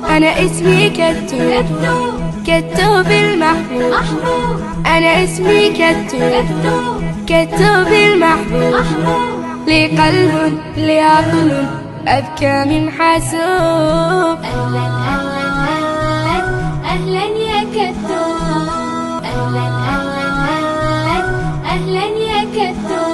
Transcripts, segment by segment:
أنا اسمي كتو، كتو بالمحبوب. أنا اسمي كتو، كتو بالمحبوب. لي قلب لي عقل أذكى من حاسوب. أهلا أهلا أهلا أهلا يا كتو، أهلا أهلا أهلا أهلا يا كتو.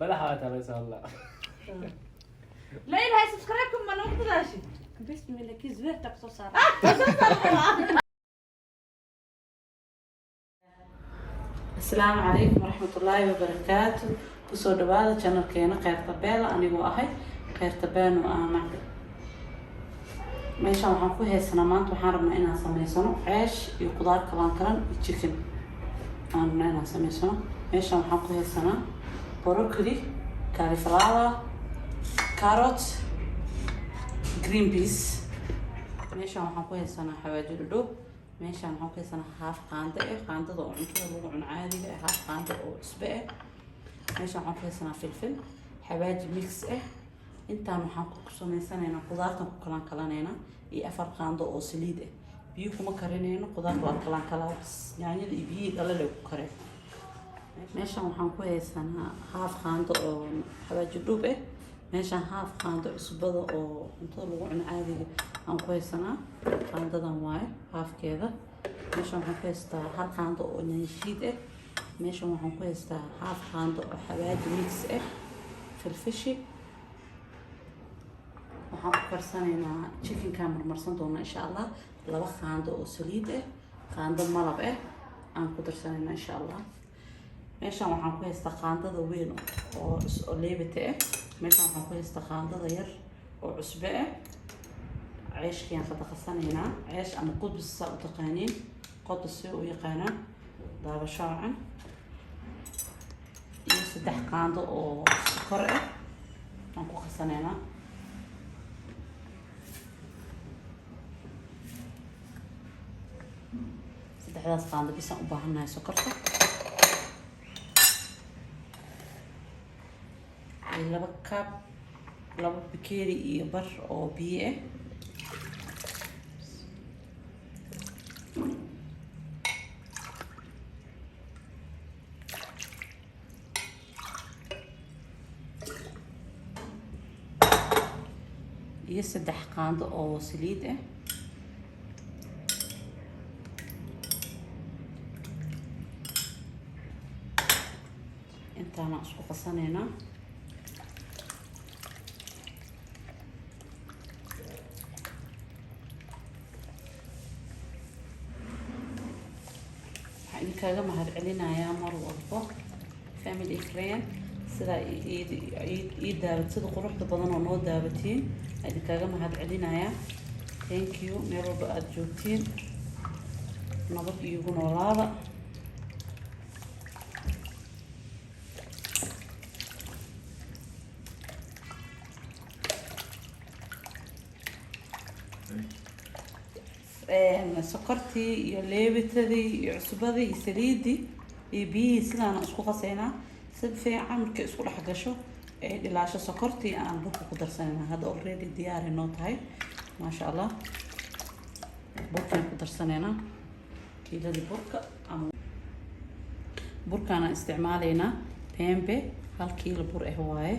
بلا هذا بس والله لا إلها سبسكرايبكم ما نقدرش. بسم الله كي زويرتك صار. السلام عليكم ورحمة الله وبركاته. kusoo dhawaada channelkeena Khayrta Beela anigoo ahay Khayrta Beeno aan meeshaan waxaan ku heesanaa maanta waxaan rabnaa inaan sameysano ceesh iyo qudaar kalan iyo chicken aan rabnaa inaan sameysano meeshaan waxaan ku heesanaa broccoli cauliflower carrot green peas meeshaan waxaan ku heesanaa xawaaji dhudhub meeshaan waxaan ku heesanaa haaf qaando qaandada oo cuntada lagu cuno caadiga haaf qaando oo cusbe meeshaan waxaan ku heesanaa filfil xawaaji mix intaan waxaan ku sameysanaynaa qudaartan ku kalanayna iyo 4 qaando oo saliid biyo kuma karinayno qudaarta waa kalan yaanyada iyo biyo dhalale ku kareen meeshaan waxaan ku heesanaa haaf qaando oo xawaaji dhub meeshaan haaf qaando cusbada oo cuntada lagu cuno caadiga aan ku heesanaa qaandadan waaye haafkeeda meeshaan waxaan ku heestaa hal qaando oo nyaashiid meeshaan waxaan ku heestaa haaf qaando oo xawaaji mix filfishi waxaan ku karsanaynaa chickenka marmarsan doona insha Allah 2 qaando oo saliid qaando malab aan ku darsanaynaa insha Allah meeshaan waxaan ku heestaa qaandada weyn oo leebite meeshaan waxaan ku heestaa qaandada yar oo cusbe ceeshkiyaan ka dhaqsanaynaa ceesh ama qudus u taqaaniin qudus u yaqaanaan daabashaacan iyo 3 qaando oo sokor aan ku qasanaynaa saddexdaas qaando bis aan u baahanahay sokorta iyo 2 cup 2 bakeeri iyo bar oo biyo iyo 3 qaando oo saliid intaan isku qasanayna waxaan kaga mahad celinayaa mar walba family friend sida ii daawadsada quruxda badan oo noo daawatiin ayaan kaga mahad celinayaa thank you meel walba aad joogtiin nabad iigu noolaada sokortii iyo leebitadii iyo cusbadii iyo saliidii iyo biyihii sidaan isku qasaynaa si fiican markay isku dhex gasho ee dhilaasho sokortii aan burka ku darsanayna hadda already diyaar inoo tahay maasha Allah burkaan ku darsanayna kiilada burka ama burkaan isticmaalaynaa pembe 1 kiilo bur waaye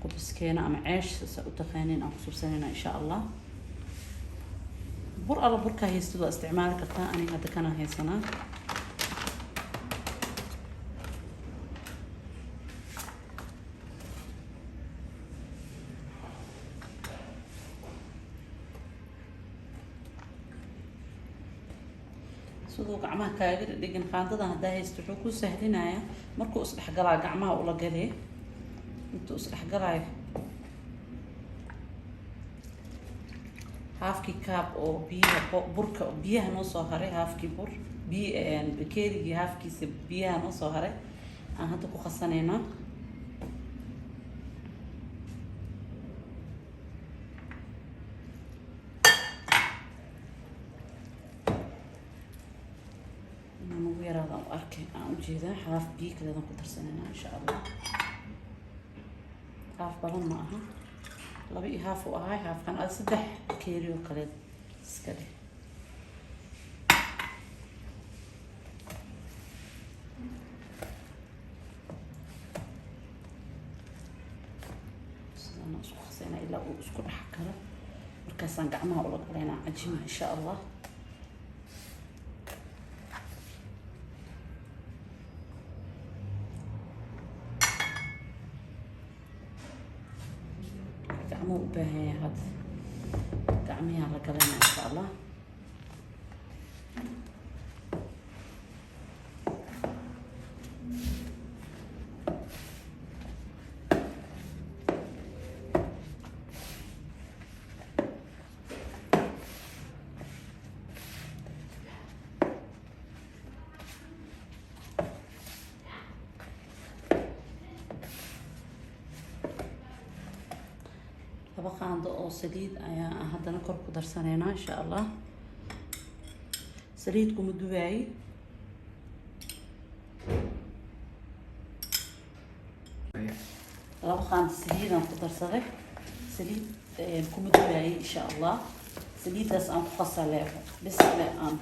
qubiskeena ama ceesh u taqaaniin aan ku subsanaynaa insha Allah bur alla burka haysto waa isticmaali kartaa aniga hadda kana haysanaa sidoo gacmaha kaaga dhigan qaandadan hadda haysto wuxuu ku sahlinayaa markuu is dhexgalaa gacmaha ula galee intuu is dhexgalaayo halfkii cup oo biyaha burka biyaha noo soo haray halfkii bur bakeerigii haafkiisa biyaha noo soo haray aan hadda ku qasanayno. inaan ugu yaraada u arkay aan ujeedaa haaf biyo kaleedan ku darsanayna insha allah. haaf badan ma aha, 2 haaf u ahay, haafkan aad 3 bakeeri oo kale iska dheh. isku qasayna ilaa uu isku dhex karo, markaasaan gacmaha ula galaynaa cajima insha allah. gacmuhu u baahan yahay hadda, gacmiyaa la galaynaa insha allah. laba qaando oo saliid ayaa haddana kor ku darsanaynaa insha allah. saliid kuma dubaay, laba qaando saliidaan ku darsaday. saliid kuma dubaay insha allah. saliidaas aan ku qasalee bis le aan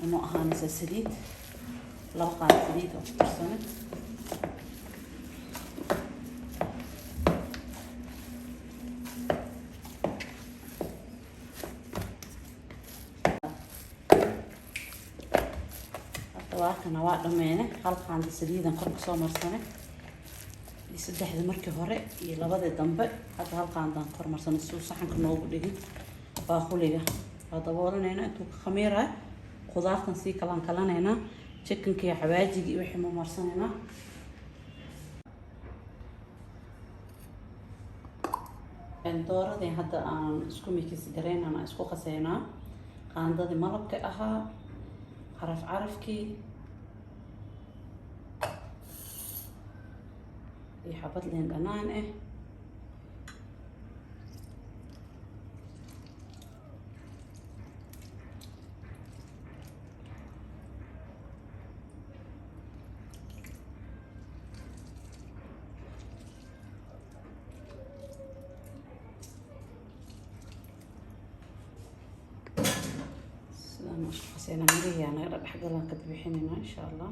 uma ahaanaysa saliid. laba qaando saliid aan ku darsanay. waakana waa dhameene, hal qaando saliidan kor kasoo marsanay, iyo 3 markii hore iyo 2 dambe. hadda hal qaandaan kor marsanay si uu saxanka noogu dhigin baaquliga. waa daboolanayna intuu ka khamiirayo, khudaartan sii kalaan kalanaynaa, chickenka iyo xawaajigii iyo wixii ma marsanaynaa. dooradii hadda aan isku mikis garaynana aan isku qasaynaa. qaandadii malabka ahaa, carafkii iyo xabad liin dhanaan ah. sidaan isku qasayna mirihii anaga dhexgalaan ka bixinayna insha allah.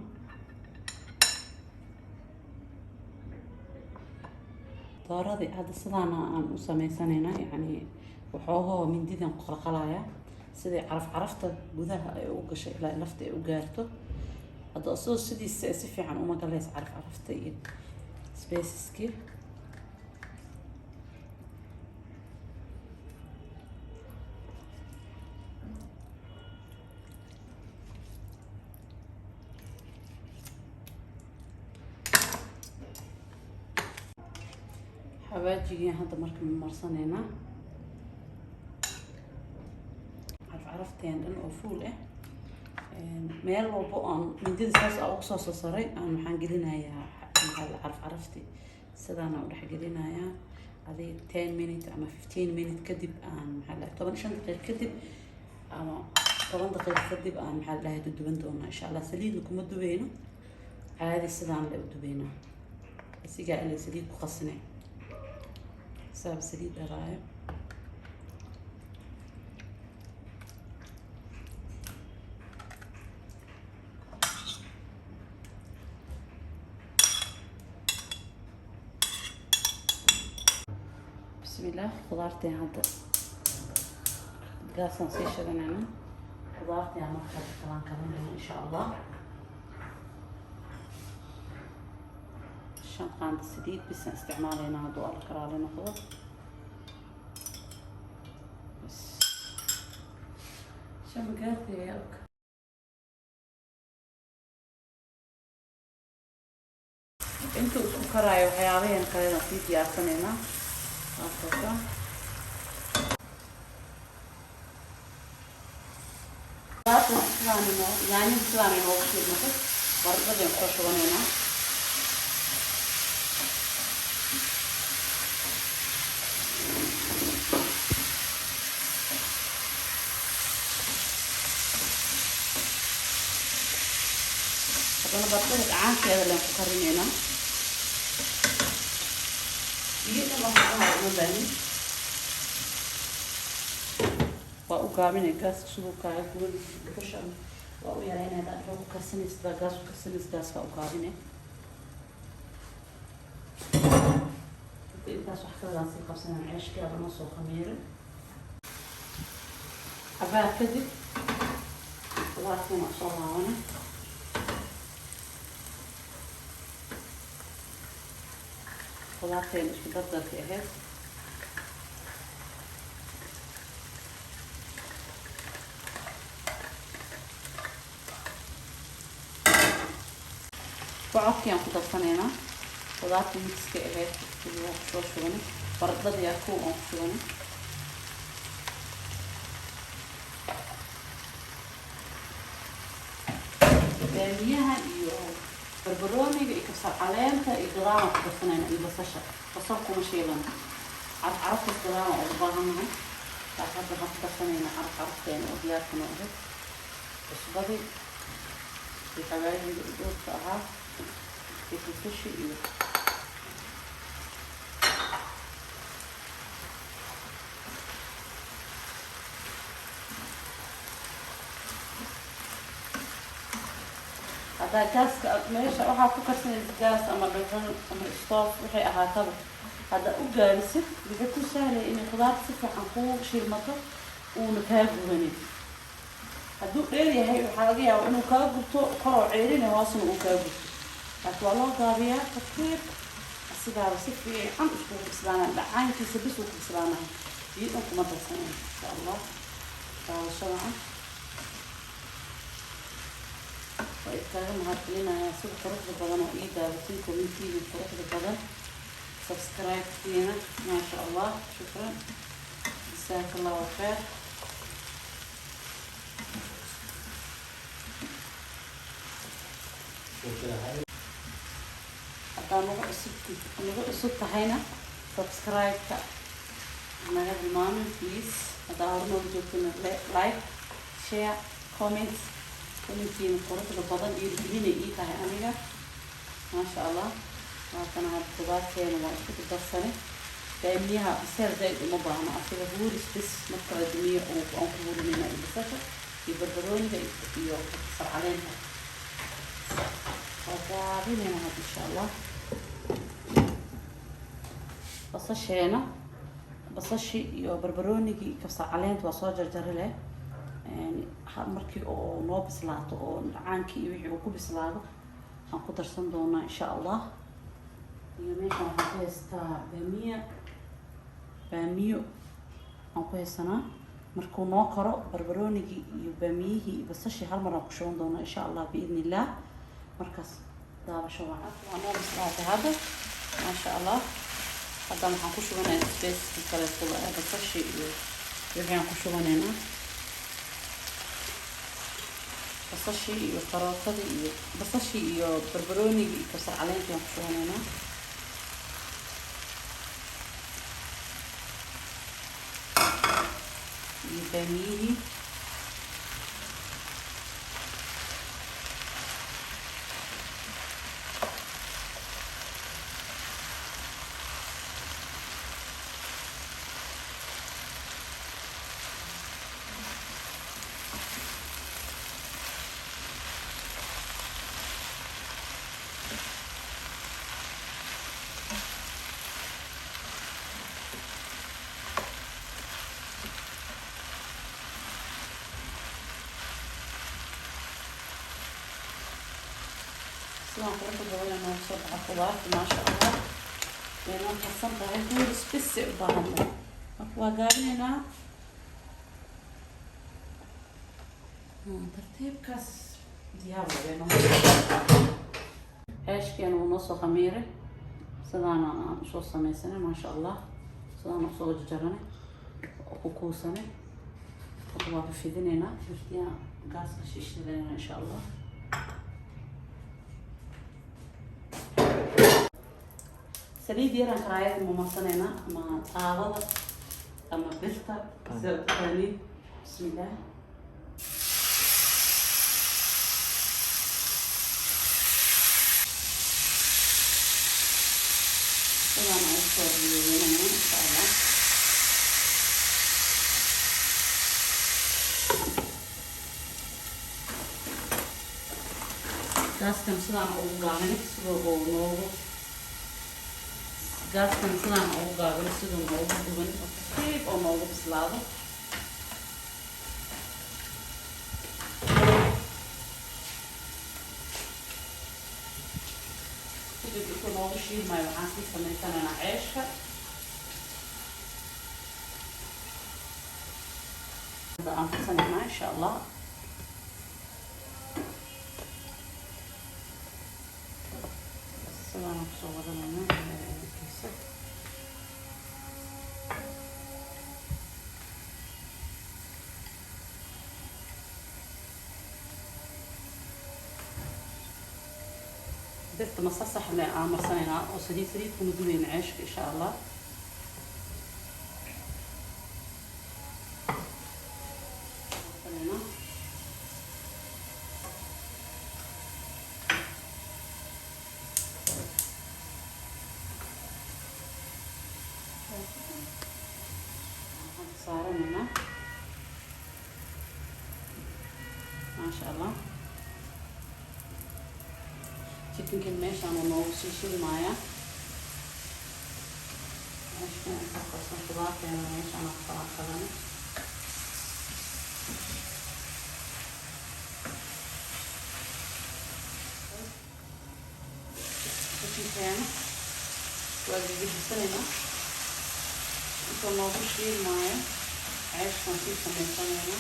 dooradii hadda sidaana aan u samaysanayna, yacni waxoogoo mindidan qalqalaya sidii carafta gudaha ay u gashay ilaa lafta ay u gaarto. hadda asoo sidiisa si fiican uma galaysa carafta iyo spaceski. xawaajigii hadda marka marsanayna carafteen dhan oo fuul ah. meel walba aan mindida saas ugu soo saray aan waxaan gelinayaa carafti sidaana u dhex gelinayaa. adii 10 minutes ama 15 minutes kadib aan 15 daqiiqo kadib ama 10 daqiiqo kadib aan duban doonaa insha allah. saliidna kuma dubayno, caadi sidaan la u dubaynaa, isigaa ilaa saliid ku qasinay سبب سليد الرايب. بسم الله. خضارتي هذا قاصا نسيت شغلنا. خضارتي أنا كمان إن شاء الله. شنطة عند السديد بس استعمالنا هذا الكرالين ناخذ بس شو بقيت ياك انتو كراي وحيالين كرينا في ديارتنا هنا Zaten ıslanıyor. Yani ıslanıyor o pişirmesi. Barıkla diyorum koşulanıyor. Haddana barkada gacankeeda leen ku karinayna. Biyana waxaa uma baahin. Waa u gaabinay gaaska siduu kaaga guban dhuxusha waa u yaraynaya haddaad xoog u karsanaysid gaas u karsanaysid gaaska u gaabinay. intaas wax kaladaan sii qabsanaan ceeshkeeda ma soo khamiirin. Cabaar kadib qudaartiina soo laabanay. qudaarteena isku dardarkay ahayd. bocodkiaan ku darsanaynaa. qudaarta mixka ahayd waa kusoo shubanay. baradhadii kow aan ku shubanay. baamiyaha iyo barbarooniga iyo kabsar caleenta iyo gadaal ku darsanayna iyo basasha. basal kuma shiilan. caraftaas gadaal aan ugu baahannahay. taas hadda waxaan ku darsanayna carafteena oo diyaarka noo ahayd. cusbadii iyo xawaajigii udgoodka ahaa iyo filfishi iyo haddaa gaaska meesha waxaa ku karsanaysa gaas ama dhuxul ama stoof waxay ahaataba haddaa u gaalisid wuxuu ku sahlaya inay qudaarta si fiican kuu shiilmato uuna kaa gubanin. hadduu dheer yahay waxaa laga yaabaa inuu kaa gubto koroo ceelina hoosna uu kaa gubto. laakiin waa loo gaabiyaa tartiib sidaaba si fiican iskugu bislaanaya. dhacaankiisa bis uu ku bislaanaya. biyo dhan kuma darsanaya insha allah. daawashada waa iskaaga mahadcelinayaa sida quruxda badan oo ii daawatin commentiga quruxda badan. subscribe-kiina maasha allah shukran jazaaka allahu khayr. haddaa nagu cusub tahayna subscribe-ka naga hilmaamin please. haddaa hore nooga joogtana like share comment. commentiina quruxda badan dhiirigelinay ii tahay aniga maasha allah. waakana hadda qudaarteena waa isku darsanay. baamiyaha biseel zayd uma baahno asiga huuris bis marka la dumiyo aan ku hurinayna iyo basasha iyo barbarooniga iyo kabsar caleenta. waa gaabinayna hadda insha allah. basashii iyo barbaroonigii kabsar caleenta waa soo jarjari leh. markii oo noo bislaato oo dhacaankii iyo wixii uu ku bislaado aan ku darsan doonaa insha allah. iyo meeshaan waxaan ku haystaa baamiyo aan ku haysanaa. markuu noo karo barbaroonigii iyo baamiyihii iyo basashii hal mar aan ku shuban doonaa insha allah biidni illah. markaas daabasho waa noo bislaatay hadda maasha allah. hadda waxaan ku shubanayaa spacekii kaleeto basashii iyo wixii aan ku shubanaynaa. basashii iyo karootadii iyo basashii iyo barbaroonigii iyo kabsar caleentii aan ku shubanaynaa. iyo baamiyihii sidaan quruxda badan noogu soo baxa qudaarta maasha allah. waynoo karsan tahay huuris bis u baahan tahay. marka waa gaabinaynaa tartiibkaas diyaar waynoo. ceeshkeena wuu noo soo khamiiray. sidaana aan usoo samaysanay maasha allah. sidaana usoo jarjaranay oo ku kuusanay. hadda waa fidinaynaa. غاز شيش لنا إن شاء الله. سليد يرى كرايات ممصنينا مع طاوة أما بلتا زي ثاني. بسم الله. طبعا أوصل هنا إن شاء الله. غاز كان صنع أوغانيك سلو نورو. غاز كان صنع أوغانيك سلو نورو كيف أو نورو بسلاده. يكون نورو شيء ما يعاني سميتنا أنا عيشها. هذا أنفسنا إن شاء الله. أنا مصورة لنا كيسة. درت مصاصة حنا عامر صنينا وسديد وندوين عيش إن شاء الله. صنينا صار لنا ما شاء الله. chicken كميش أنا نوصل شيء معايا. إيش كنا نخصص خضار كنا إيش أنا أختار كذا. chicken كان وأجيب السلمة. يكون نوصل شيء معايا. عيش خفيف كمان هنا.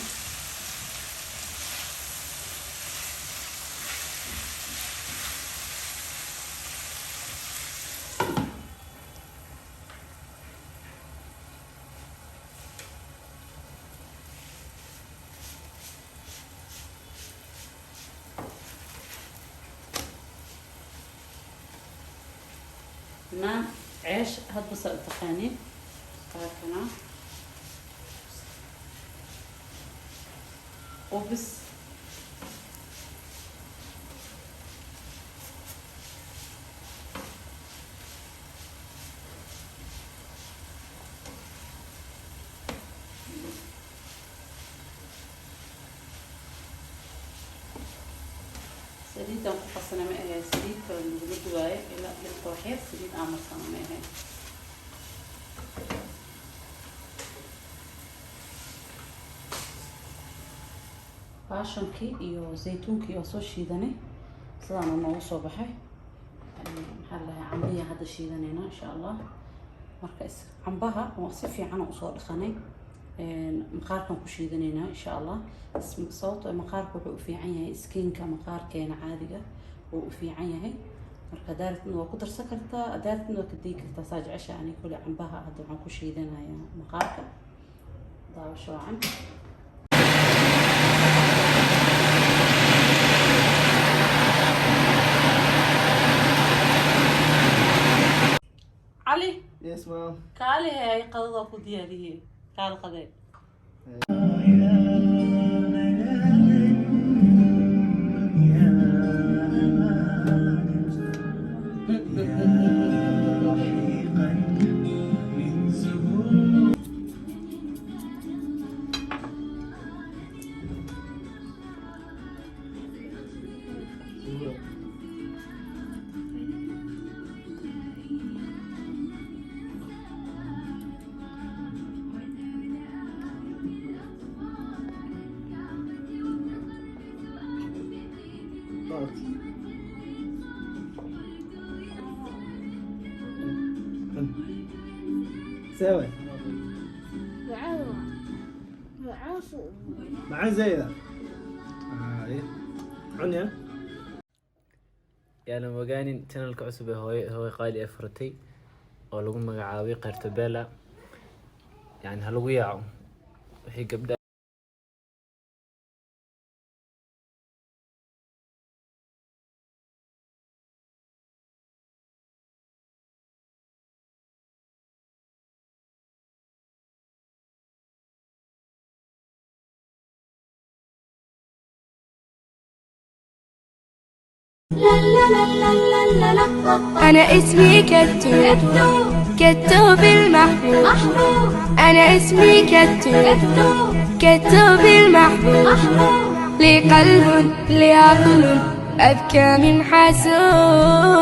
هنا عيش هاد بصل التخاني هنا وبس. سليد قصنا معها سليد بالدواي إلى بالطوحية سليد عامر صنا معها. baashankii iyo zaytuunkii oo soo shiidanay sidaan oo noogu soo baxay. maxaa la dhahaa cambiya hadda shiidanayna insha Allah. marka cambaha oo si fiican u soo dhaqanay maqaarkan ku shiidanayna insha Allah. sababtoo maqaarku wuxuu u fiican yahay skinka maqaarkeena caadiga oo u fiican yahay. marka daaradna waa ku darsan kartaa daaradna waa ka dii kartaa saa jecesha ani kulli cambaha hadda waxaan ku shiidanayaa maqaarka daawasho wacan. علي Yes, ma'am. كالي هاي قضاء فوديا ليه كال قضاء. سوي معاصو مع زيادة إيه عنيا yaana magaanin channelka cusub ee hooyo qaali ee furtay oo lagu magacaabay Qayrtabela yani ha lagu yaaco wixii gabdha أنا اسمي كتوب كتوب المحبوب أنا اسمي كتوب كتوب المحبوب لي قلب لي عقل أذكى من حاسوب